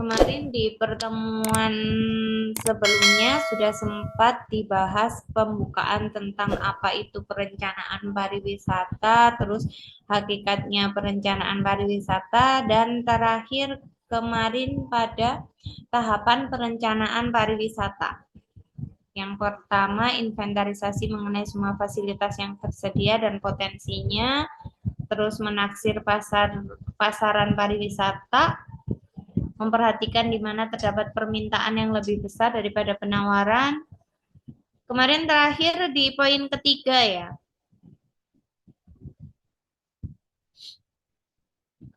kemarin di pertemuan sebelumnya sudah sempat dibahas pembukaan tentang apa itu perencanaan pariwisata, terus hakikatnya perencanaan pariwisata, dan terakhir kemarin pada tahapan perencanaan pariwisata. Yang pertama, inventarisasi mengenai semua fasilitas yang tersedia dan potensinya, terus menaksir pasaran pariwisata, memperhatikan di mana terdapat permintaan yang lebih besar daripada penawaran. Kemarin terakhir di poin ketiga ya.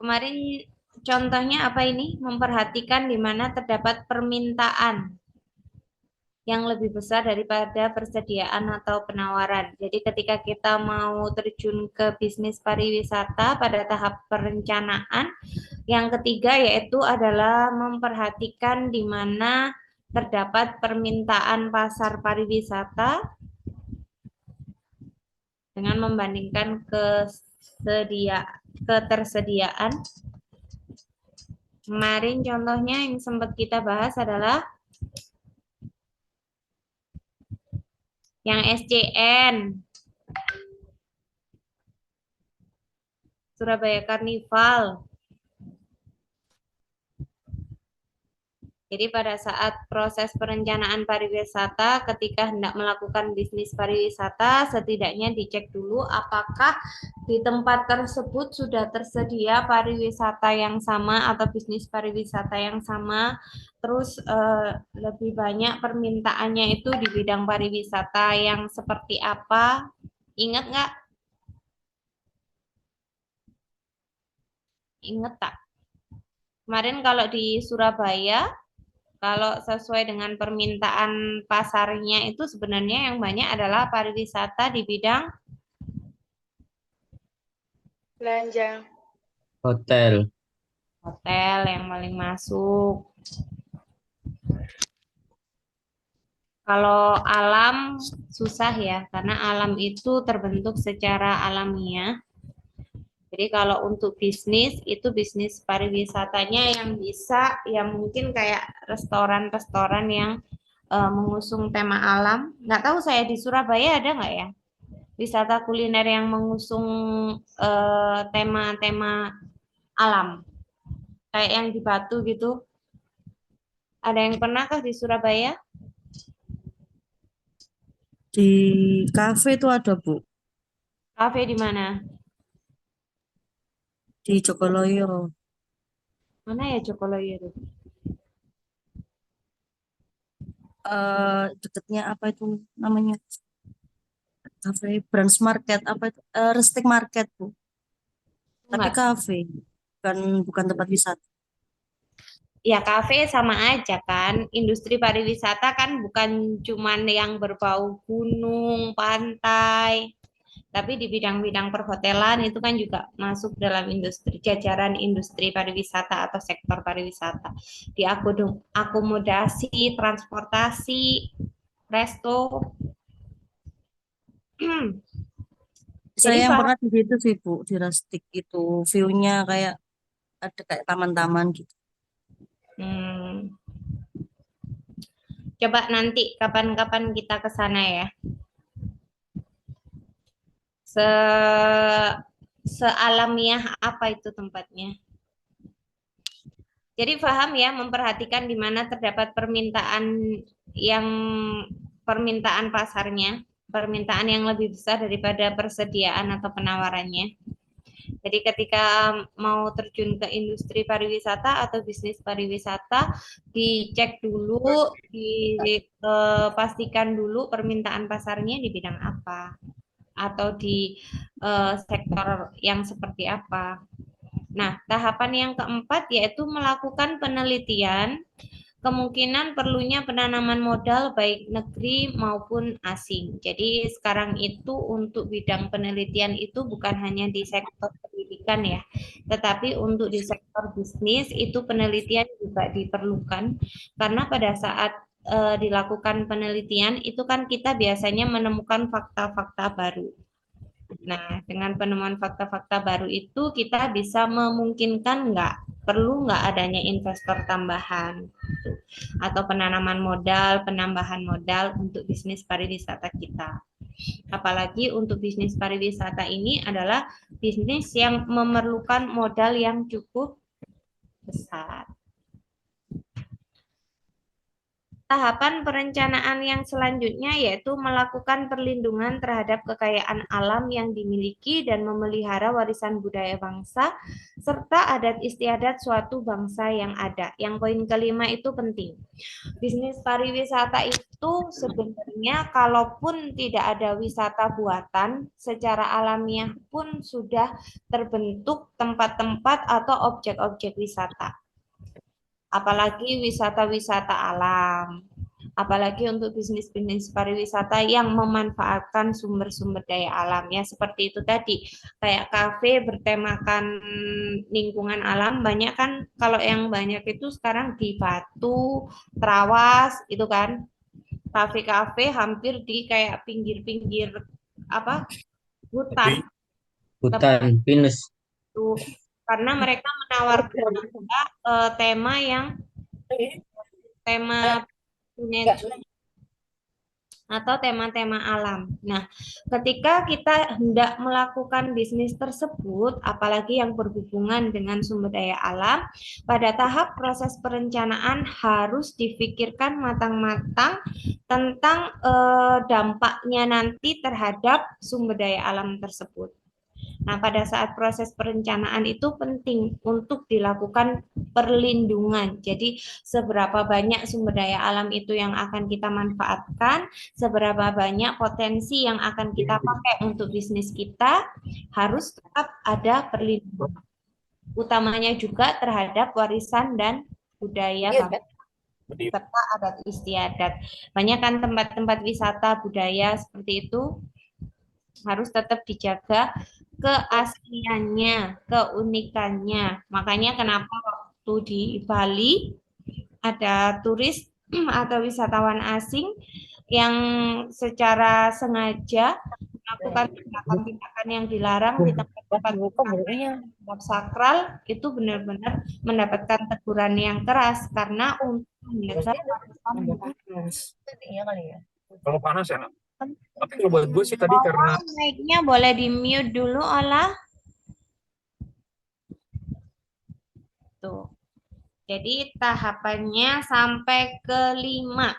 Kemarin contohnya apa ini? Memperhatikan di mana terdapat permintaan yang lebih besar daripada persediaan atau penawaran. Jadi ketika kita mau terjun ke bisnis pariwisata pada tahap perencanaan, yang ketiga yaitu adalah memperhatikan di mana terdapat permintaan pasar pariwisata dengan membandingkan ketersediaan. Kemarin contohnya yang sempat kita bahas adalah yang SCN, Surabaya Carnival. Jadi pada saat proses perencanaan pariwisata, ketika hendak melakukan bisnis pariwisata, setidaknya dicek dulu apakah di tempat tersebut sudah tersedia pariwisata yang sama atau bisnis pariwisata yang sama. Terus lebih banyak permintaannya itu di bidang pariwisata yang seperti apa? Ingat nggak? Ingat tak? Kemarin kalau di Surabaya, kalau sesuai dengan permintaan pasarnya itu sebenarnya yang banyak adalah pariwisata di bidang Belanja. Hotel. hotel yang paling masuk. Kalau alam susah ya, karena alam itu terbentuk secara alamiah. Jadi kalau untuk bisnis, itu bisnis pariwisatanya yang bisa, yang mungkin kayak restoran-restoran yang mengusung tema alam. Nggak tahu saya di Surabaya ada nggak ya? Wisata kuliner yang mengusung tema-tema alam. Kayak yang di Batu gitu. Ada yang pernahkah di Surabaya? Di kafe itu ada, Bu. Kafe di mana? Di Jogoloyo. Mana ya Jogoloyo itu? Dekatnya apa itu namanya? Kafe Brands Market apa itu? Restik Market, Bu. Tapi Enggak. kafe, bukan tempat wisata. Ya kafe sama aja kan. Industri pariwisata kan bukan cuman yang berbau gunung, pantai. Tapi di bidang-bidang perhotelan itu kan juga masuk dalam industri, jajaran industri pariwisata atau sektor pariwisata. Di akomodasi, transportasi, resto. Saya Jadi yang Pak, pernah di situ sih, Bu, di Restik itu view-nya kayak ada kayak taman-taman gitu. coba nanti kapan-kapan kita ke sana ya. Se Sealamiah apa itu tempatnya. Jadi paham ya, memperhatikan di mana terdapat yang permintaan pasarnya, permintaan yang lebih besar daripada persediaan atau penawarannya. Jadi ketika mau terjun ke industri pariwisata atau bisnis pariwisata, dicek dulu, dipastikan dulu permintaan pasarnya di bidang apa atau di sektor yang seperti apa. Nah, tahapan yang keempat yaitu melakukan penelitian kemungkinan perlunya penanaman modal baik negeri maupun asing. Jadi sekarang itu untuk bidang penelitian itu bukan hanya di sektor pendidikan ya, tetapi untuk di sektor bisnis itu penelitian juga diperlukan karena pada saat dilakukan penelitian itu kan kita biasanya menemukan fakta-fakta baru. Nah, dengan penemuan fakta-fakta baru itu kita bisa memungkinkan perlu nggak adanya investor tambahan gitu. Atau penanaman modal, penambahan modal untuk bisnis pariwisata kita. Apalagi untuk bisnis pariwisata ini adalah bisnis yang memerlukan modal yang cukup besar. Tahapan perencanaan yang selanjutnya yaitu melakukan perlindungan terhadap kekayaan alam yang dimiliki dan memelihara warisan budaya bangsa serta adat istiadat suatu bangsa yang ada. Yang poin kelima itu penting. Bisnis pariwisata itu sebenarnya kalaupun tidak ada wisata buatan, secara alamiah pun sudah terbentuk tempat-tempat atau objek-objek wisata. Apalagi wisata-wisata alam. Apalagi untuk bisnis-bisnis pariwisata yang memanfaatkan sumber-sumber daya alam ya seperti itu tadi kayak kafe bertemakan lingkungan alam banyak kan kalau yang banyak itu sekarang di Batu, Trawas itu kan kafe-kafe hampir di kayak pinggir-pinggir apa hutan Hutan pinus. itu karena mereka menawarkan juga, tema yang tema atau tema-tema alam. Nah, ketika kita hendak melakukan bisnis tersebut, apalagi yang berhubungan dengan sumber daya alam, pada tahap proses perencanaan harus difikirkan matang-matang tentang dampaknya nanti terhadap sumber daya alam tersebut. Nah, pada saat proses perencanaan itu penting untuk dilakukan perlindungan. Jadi, seberapa banyak sumber daya alam itu yang akan kita manfaatkan, seberapa banyak potensi yang akan kita pakai untuk bisnis kita, harus tetap ada perlindungan. Utamanya juga terhadap warisan dan budaya bangsa serta adat istiadat. Banyak kan tempat-tempat wisata budaya seperti itu harus tetap dijaga keasliannya, keunikannya. Makanya kenapa waktu di Bali ada turis atau wisatawan asing yang secara sengaja melakukan tindakan-tindakan yang dilarang di tempat-tempat sakral itu benar-benar mendapatkan teguran yang keras karena untuk menjaga Kalau panas enak. Tapi kalau buat gue sih tadi karena mic-nya boleh di mute dulu, Olah. Tuh. Jadi tahapannya sampai ke 5.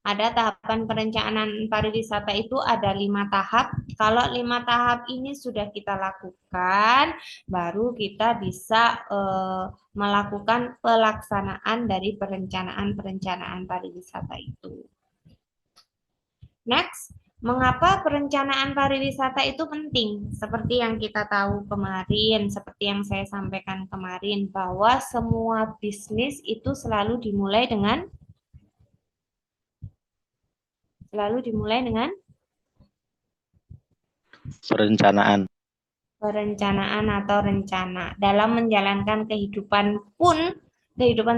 Ada tahapan perencanaan pariwisata itu ada 5 tahap. Kalau 5 tahap ini sudah kita lakukan, baru kita bisa melakukan pelaksanaan dari perencanaan pariwisata itu. Next, mengapa perencanaan pariwisata itu penting? Seperti yang kita tahu kemarin, seperti yang saya sampaikan kemarin, bahwa semua bisnis itu selalu dimulai dengan perencanaan atau rencana. Dalam menjalankan kehidupan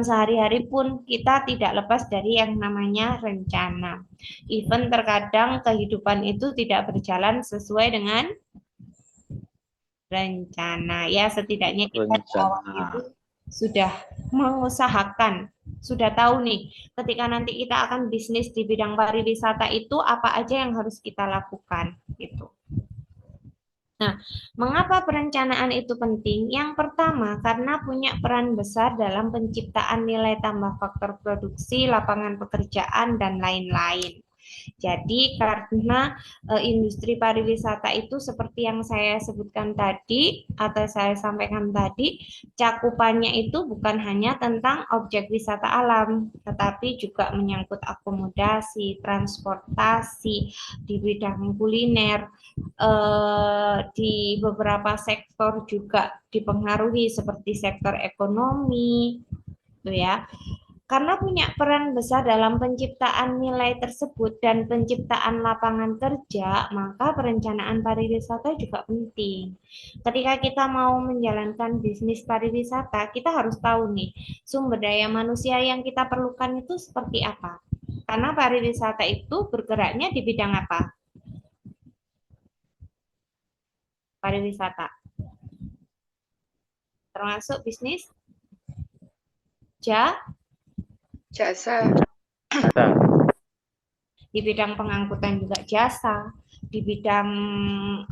sehari-hari pun kita tidak lepas dari yang namanya rencana. Even terkadang kehidupan itu tidak berjalan sesuai dengan rencana. Ya, setidaknya kita di awal itu sudah mengusahakan, sudah tahu nih, ketika nanti kita akan bisnis di bidang pariwisata itu apa aja yang harus kita lakukan gitu. Nah, mengapa perencanaan itu penting? Yang pertama, karena punya peran besar dalam penciptaan nilai tambah faktor produksi, lapangan pekerjaan, dan lain-lain. Jadi karena industri pariwisata itu seperti yang saya sebutkan tadi atau saya sampaikan tadi, cakupannya itu bukan hanya tentang objek wisata alam, tetapi juga menyangkut akomodasi, transportasi, di bidang kuliner, di beberapa sektor juga dipengaruhi seperti sektor ekonomi, gitu ya. Karena punya peran besar dalam penciptaan nilai tersebut dan penciptaan lapangan kerja, maka perencanaan pariwisata juga penting. Ketika kita mau menjalankan bisnis pariwisata, kita harus tahu nih, sumber daya manusia yang kita perlukan itu seperti apa. Karena pariwisata itu bergeraknya di bidang apa? pariwisata? Termasuk bisnis Jasa. di bidang pengangkutan juga jasa, di bidang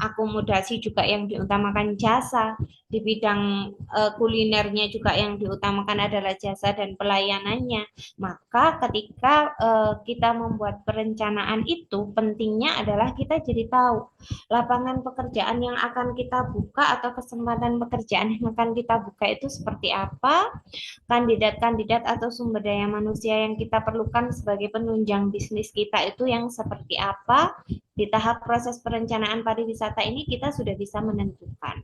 akomodasi juga yang diutamakan jasa, di bidang kulinernya juga yang diutamakan adalah jasa dan pelayanannya. Maka ketika kita membuat perencanaan itu, pentingnya adalah kita jadi tahu lapangan pekerjaan yang akan kita buka atau kesempatan pekerjaan yang akan kita buka itu seperti apa, kandidat-kandidat atau sumber daya manusia yang kita perlukan sebagai penunjang bisnis kita itu yang seperti apa. Di tahap proses perencanaan pariwisata ini kita sudah bisa menentukan.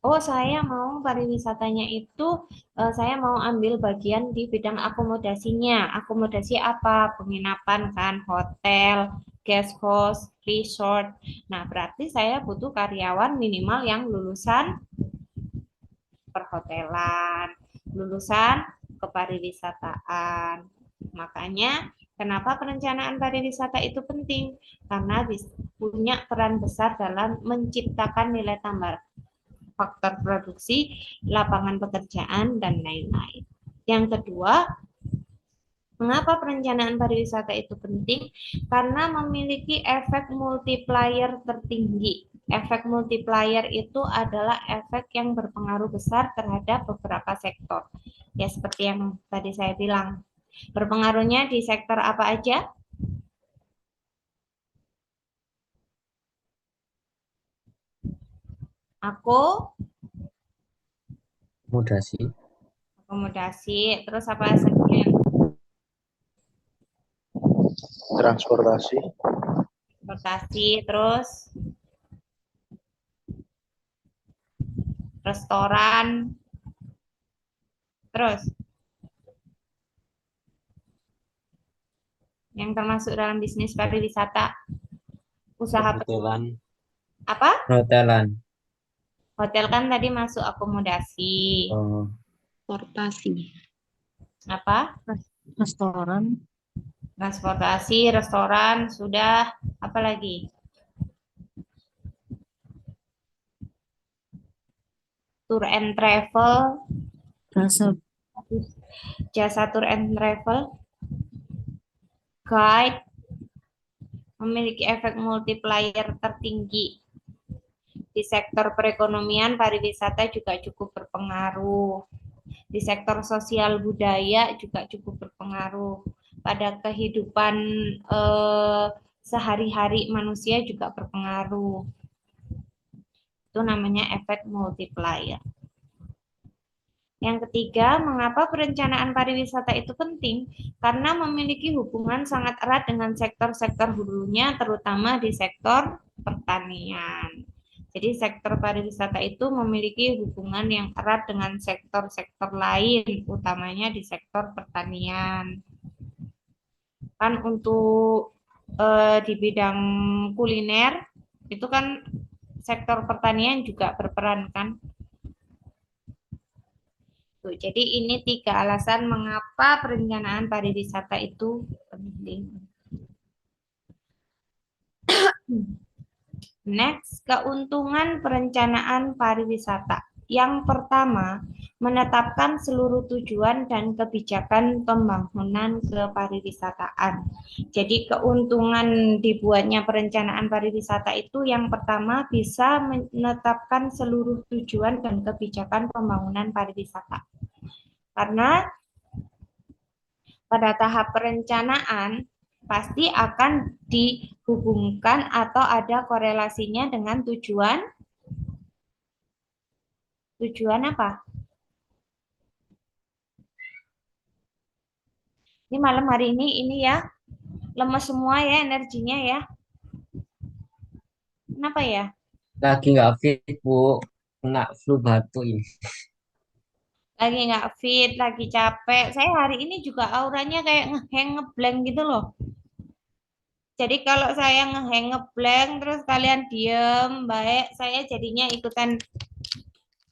Oh, saya mau pariwisatanya itu, saya mau ambil bagian di bidang akomodasinya. Akomodasi apa? Penginapan kan, hotel, guest house, resort. Nah, berarti saya butuh karyawan minimal yang lulusan perhotelan, lulusan kepariwisataan. Makanya kenapa perencanaan pariwisata itu penting? Karena punya peran besar dalam menciptakan nilai tambah, faktor produksi, lapangan pekerjaan, dan lain-lain. Yang kedua, mengapa perencanaan pariwisata itu penting? Karena memiliki efek multiplier tertinggi. Efek multiplier itu adalah efek yang berpengaruh besar terhadap beberapa sektor. Ya, seperti yang tadi saya bilang. Berpengaruhnya di sektor apa aja? Akomodasi, Akomodasi, terus apa saja? Transportasi, Transportasi, terus restoran, terus yang termasuk dalam bisnis pariwisata, usaha perhotelan, apa? perhotelan, Hotel kan tadi masuk akomodasi. Transportasi. Apa? Restoran, Transportasi, restoran, sudah. Apa lagi? Tour and travel, jasa tour and travel, guide, memiliki efek multiplier tertinggi. Di sektor perekonomian, pariwisata juga cukup berpengaruh. Di sektor sosial budaya juga cukup berpengaruh. Pada kehidupan sehari-hari manusia juga berpengaruh. Itu namanya efek multiplier. Yang ketiga, mengapa perencanaan pariwisata itu penting? Karena memiliki hubungan sangat erat dengan sektor-sektor hulunya, terutama di sektor pertanian. Jadi sektor pariwisata itu memiliki hubungan yang erat dengan sektor-sektor lain, utamanya di sektor pertanian. Kan untuk di bidang kuliner, itu kan sektor pertanian juga berperan kan. Jadi ini 3 alasan mengapa perencanaan pariwisata itu penting. Next, keuntungan perencanaan pariwisata. Yang pertama, menetapkan seluruh tujuan dan kebijakan pembangunan kepariwisataan. Jadi keuntungan dibuatnya perencanaan pariwisata itu yang pertama bisa menetapkan seluruh tujuan dan kebijakan pembangunan pariwisata. Karena pada tahap perencanaan pasti akan dihubungkan atau ada korelasinya dengan tujuan apa? Ini malam hari ini ya lemes semua ya energinya ya. Kenapa ya? lagi nggak fit Bu, kena flu batuk ini. Lagi nggak fit, lagi capek. Saya hari ini juga auranya kayak ngeheng ngeblank gitu loh. Jadi kalau saya ngeheng ngeblank terus kalian diem, baik, saya jadinya ikutan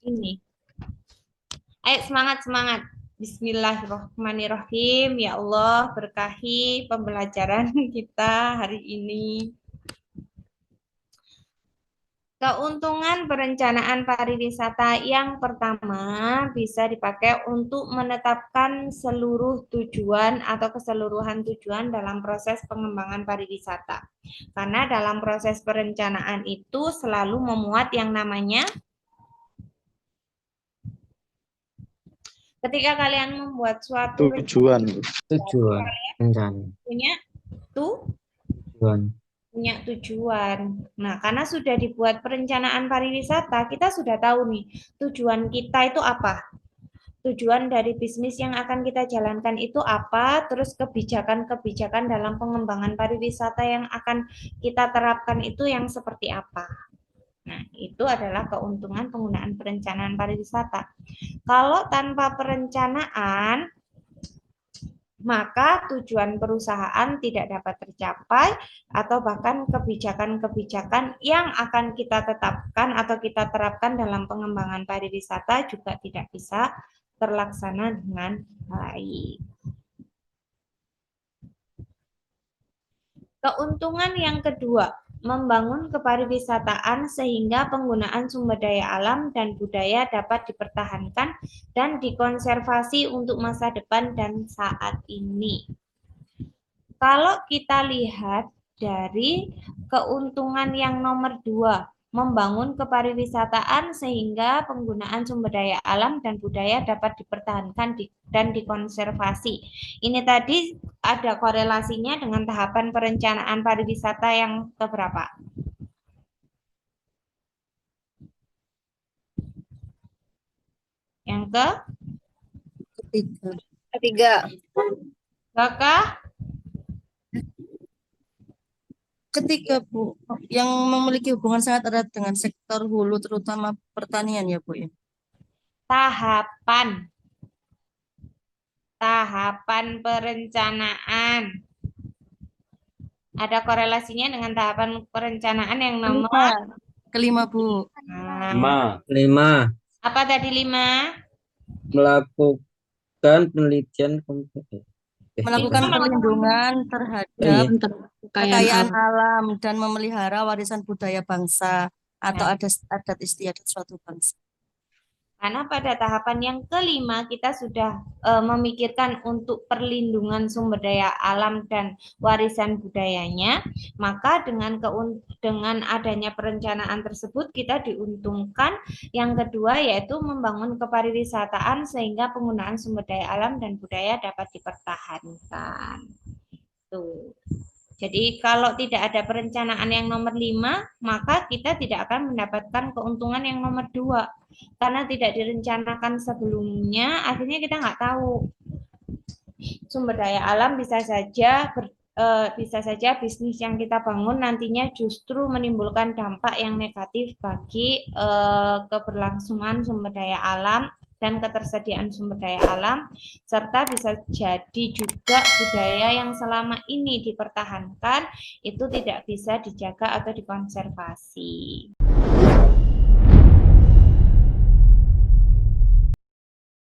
ini. Ayo semangat. Bismillahirrahmanirrahim. Ya Allah, berkahi pembelajaran kita hari ini. Keuntungan perencanaan pariwisata yang pertama bisa dipakai untuk menetapkan seluruh tujuan atau keseluruhan tujuan dalam proses pengembangan pariwisata. Karena dalam proses perencanaan itu selalu memuat yang namanya, ketika kalian membuat suatu Tujuan. Tujuan rencana. punya Tujuan. tujuan. Nah, karena sudah dibuat perencanaan pariwisata, kita sudah tahu nih, tujuan kita itu apa. Tujuan dari bisnis yang akan kita jalankan itu apa, terus kebijakan-kebijakan dalam pengembangan pariwisata yang akan kita terapkan itu yang seperti apa. Nah, itu adalah keuntungan penggunaan perencanaan pariwisata. Kalau tanpa perencanaan, maka tujuan perusahaan tidak dapat tercapai atau bahkan kebijakan-kebijakan yang akan kita tetapkan atau kita terapkan dalam pengembangan pariwisata juga tidak bisa terlaksana dengan baik. Keuntungan yang kedua, membangun kepariwisataan sehingga penggunaan sumber daya alam dan budaya dapat dipertahankan dan dikonservasi untuk masa depan dan saat ini. Kalau kita lihat dari keuntungan yang nomor 2, membangun kepariwisataan sehingga penggunaan sumber daya alam dan budaya dapat dipertahankan dan dikonservasi. Ini tadi ada korelasinya dengan tahapan perencanaan pariwisata yang keberapa? Yang Ketiga. Ketiga. Ketiga, Bu. Yang memiliki hubungan sangat erat dengan sektor hulu, terutama pertanian ya, Bu ya. Tahapan perencanaan. Ada korelasinya dengan tahapan perencanaan yang nomor Kelima, Bu. Nah, 5. apa tadi 5? Melakukan penelitian Melakukan perlindungan terhadap kekayaan alam dan memelihara warisan budaya bangsa atau adat istiadat suatu bangsa. Karena pada tahapan yang kelima kita sudah memikirkan untuk perlindungan sumber daya alam dan warisan budayanya, maka dengan adanya perencanaan tersebut kita diuntungkan yang kedua yaitu membangun kepariwisataan sehingga penggunaan sumber daya alam dan budaya dapat dipertahankan. Tuh. Jadi kalau tidak ada perencanaan yang nomor 5, maka kita tidak akan mendapatkan keuntungan yang nomor 2. Karena tidak direncanakan sebelumnya, akhirnya kita nggak tahu. Sumber daya alam bisa saja bisnis yang kita bangun nantinya justru menimbulkan dampak yang negatif bagi keberlangsungan sumber daya alam dan ketersediaan sumber daya alam, serta bisa jadi juga budaya yang selama ini dipertahankan itu tidak bisa dijaga atau dikonservasi.